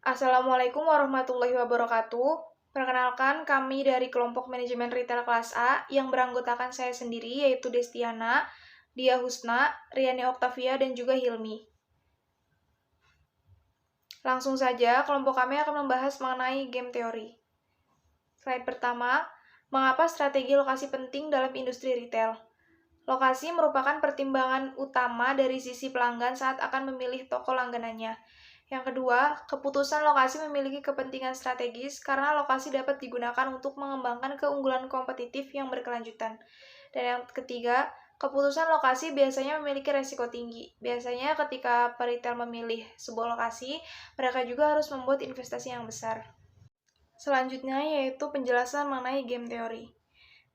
Assalamualaikum warahmatullahi wabarakatuh. Perkenalkan, kami dari kelompok manajemen retail kelas A yang beranggotakan saya sendiri, yaitu Destiana, Dia Husna, Riani Oktavia, dan juga Hilmi. Langsung saja, kelompok kami akan membahas mengenai game teori. Slide pertama, mengapa strategi lokasi penting dalam industri retail? Lokasi merupakan pertimbangan utama dari sisi pelanggan saat akan memilih toko langganannya. Yang kedua, keputusan lokasi memiliki kepentingan strategis karena lokasi dapat digunakan untuk mengembangkan keunggulan kompetitif yang berkelanjutan. Dan yang ketiga, keputusan lokasi biasanya memiliki resiko tinggi. Biasanya ketika peritel memilih sebuah lokasi, mereka juga harus membuat investasi yang besar. Selanjutnya yaitu penjelasan mengenai game teori.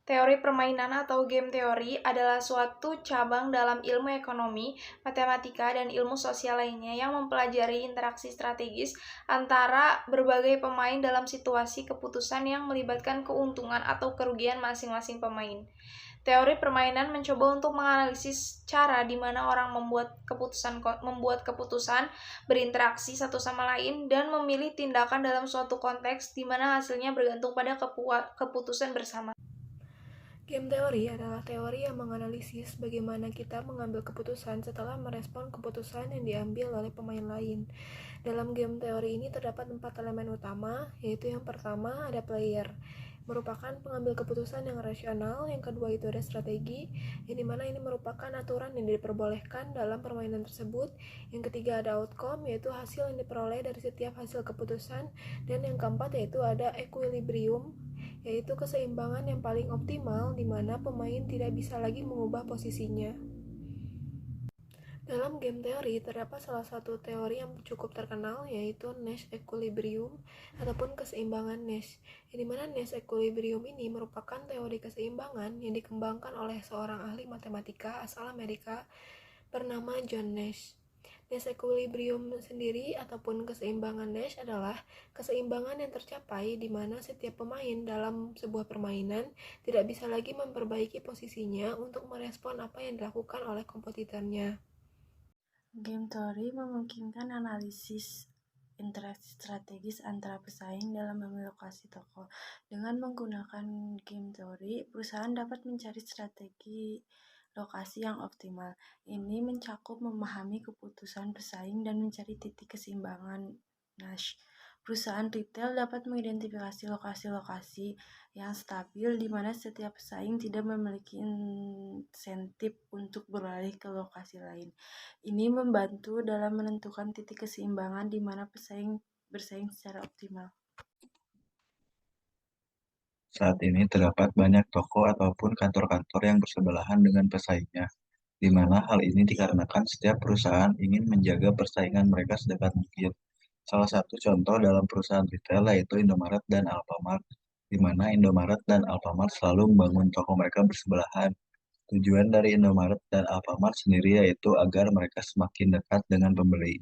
Teori permainan atau game teori adalah suatu cabang dalam ilmu ekonomi, matematika, dan ilmu sosial lainnya yang mempelajari interaksi strategis antara berbagai pemain dalam situasi keputusan yang melibatkan keuntungan atau kerugian masing-masing pemain. Teori permainan mencoba untuk menganalisis cara di mana orang membuat keputusan, berinteraksi satu sama lain, dan memilih tindakan dalam suatu konteks di mana hasilnya bergantung pada keputusan bersama. Game teori adalah teori yang menganalisis bagaimana kita mengambil keputusan setelah merespon keputusan yang diambil oleh pemain lain. Dalam game teori ini terdapat 4 elemen utama, yaitu yang pertama ada player, merupakan pengambil keputusan yang rasional. Yang kedua itu ada strategi, yang dimana ini merupakan aturan yang diperbolehkan dalam permainan tersebut. Yang ketiga ada outcome, yaitu hasil yang diperoleh dari setiap hasil keputusan. Dan yang keempat yaitu ada equilibrium, yaitu keseimbangan yang paling optimal di mana pemain tidak bisa lagi mengubah posisinya. Dalam game teori terdapat salah satu teori yang cukup terkenal, yaitu Nash equilibrium ataupun keseimbangan Nash. Di mana Nash equilibrium ini merupakan teori keseimbangan yang dikembangkan oleh seorang ahli matematika asal Amerika bernama John Nash. Nash equilibrium sendiri ataupun keseimbangan Nash adalah keseimbangan yang tercapai di mana setiap pemain dalam sebuah permainan tidak bisa lagi memperbaiki posisinya untuk merespon apa yang dilakukan oleh kompetitornya. Game teori memungkinkan analisis interaksi strategis antara pesaing dalam memilih lokasi toko. Dengan menggunakan game teori, perusahaan dapat mencari strategi lokasi yang optimal. Ini mencakup memahami keputusan pesaing dan mencari titik keseimbangan Nash. Perusahaan retail dapat mengidentifikasi lokasi-lokasi yang stabil di mana setiap pesaing tidak memiliki insentif untuk beralih ke lokasi lain. Ini membantu dalam menentukan titik keseimbangan di mana pesaing bersaing secara optimal. Saat ini terdapat banyak toko ataupun kantor-kantor yang bersebelahan dengan pesaingnya, di mana hal ini dikarenakan setiap perusahaan ingin menjaga persaingan mereka sedekat mungkin. Salah satu contoh dalam perusahaan retail yaitu Indomaret dan Alfamart, di mana Indomaret dan Alfamart selalu membangun toko mereka bersebelahan. Tujuan dari Indomaret dan Alfamart sendiri yaitu agar mereka semakin dekat dengan pembeli.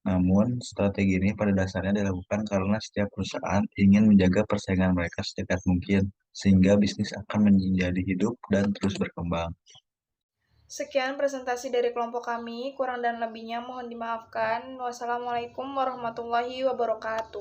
Namun, strategi ini pada dasarnya dilakukan karena setiap perusahaan ingin menjaga persaingan mereka sedekat mungkin, sehingga bisnis akan menjadi hidup dan terus berkembang. Sekian presentasi dari kelompok kami, kurang dan lebihnya mohon dimaafkan. Wassalamualaikum warahmatullahi wabarakatuh.